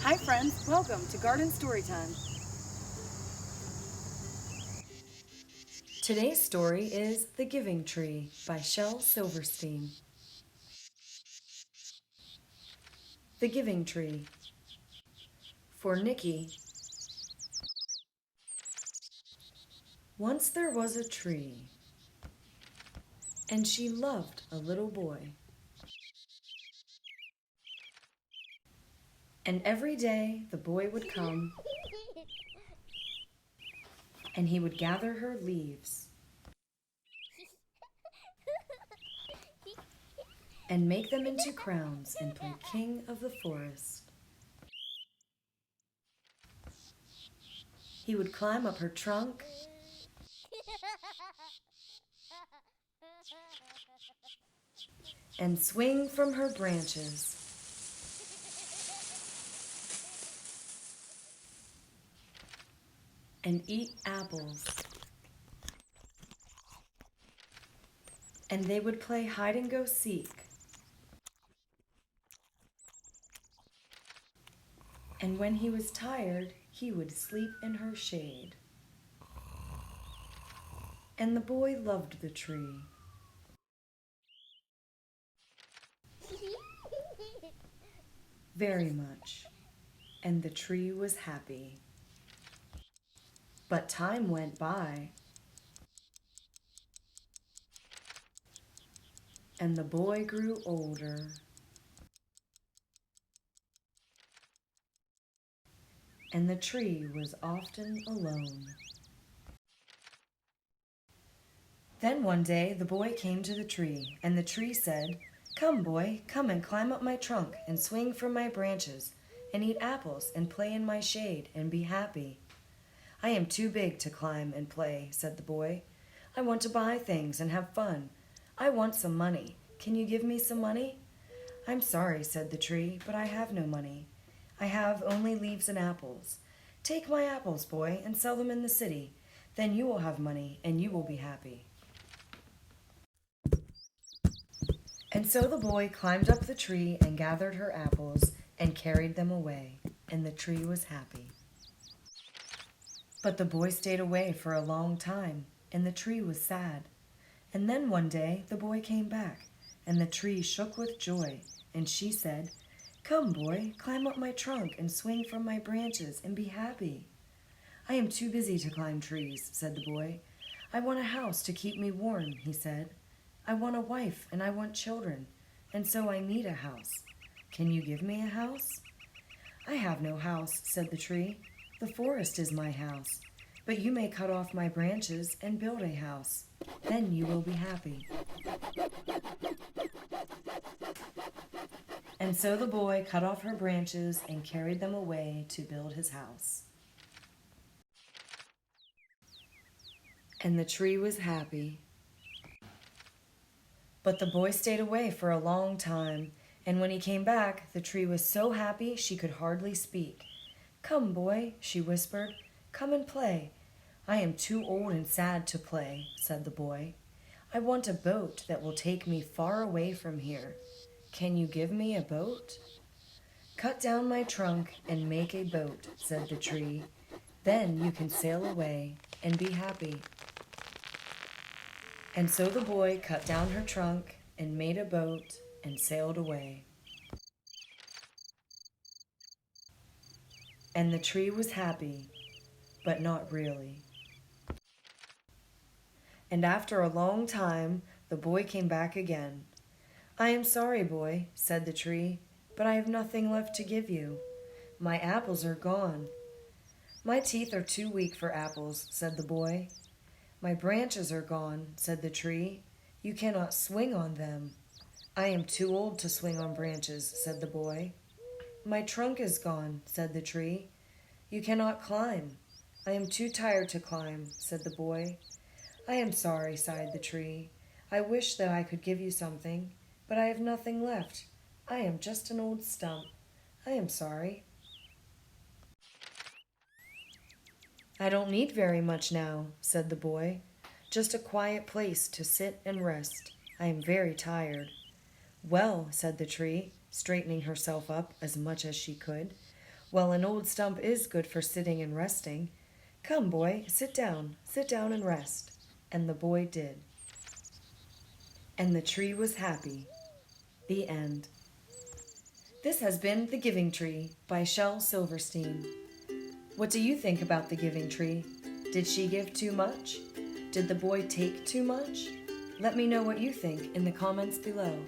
Hi friends, welcome to Garden Storytime. Today's story is The Giving Tree by Shel Silverstein. The Giving Tree. For Nikki. Once there was a tree, and she loved a little boy. And every day the boy would come, and he would gather her leaves and make them into crowns and play king of the forest. He would climb up her trunk and swing from her branches and eat apples. And they would play hide and go seek. And when he was tired, he would sleep in her shade. And the boy loved the tree. Very much. And the tree was happy. But time went by. And the boy grew older. And the tree was often alone. Then one day the boy came to the tree, and the tree said, "Come, boy, come and climb up my trunk and swing from my branches and eat apples and play in my shade and be happy." "I am too big to climb and play," said the boy. "I want to buy things and have fun. I want some money. Can you give me some money?" "I'm sorry," said the tree, "but I have no money. I have only leaves and apples. Take my apples, boy, and sell them in the city. Then you will have money and you will be happy." And so the boy climbed up the tree and gathered her apples and carried them away, and the tree was happy. But the boy stayed away for a long time, and the tree was sad. And then one day the boy came back, and the tree shook with joy, and she said, "Come, boy, climb up my trunk and swing from my branches and be happy." "I am too busy to climb trees," said the boy. "I want a house to keep me warm," he said. "I want a wife and I want children, and so I need a house. Can you give me a house?" "I have no house," said the tree. "The forest is my house, but you may cut off my branches and build a house. Then you will be happy." And so the boy cut off her branches and carried them away to build his house. And the tree was happy. But the boy stayed away for a long time, and when he came back, the tree was so happy she could hardly speak. "Come, boy," she whispered, "come and play." "I am too old and sad to play," said the boy. "I want a boat that will take me far away from here. Can you give me a boat?" "Cut down my trunk and make a boat," said the tree. "Then you can sail away and be happy." And so the boy cut down her trunk and made a boat and sailed away. And the tree was happy, but not really. And after a long time, the boy came back again. "I am sorry, boy," said the tree, "but I have nothing left to give you. My apples are gone." "My teeth are too weak for apples," said the boy. "My branches are gone," said the tree. "You cannot swing on them." "I am too old to swing on branches," said the boy. "My trunk is gone," said the tree. "You cannot climb." "I am too tired to climb," said the boy. "I am sorry," sighed the tree. "I wish that I could give you something, but I have nothing left. I am just an old stump. I am sorry." "I don't need very much now," said the boy. "Just a quiet place to sit and rest. I am very tired." "Well," said the tree, straightening herself up as much as she could, Well, an old stump is good for sitting and resting. Come, boy, sit down and rest. And the boy did. And the tree was happy. The end. This has been The Giving Tree by Shel Silverstein. What do you think about the giving tree? Did she give too much? Did the boy take too much? Let me know what you think in the comments below.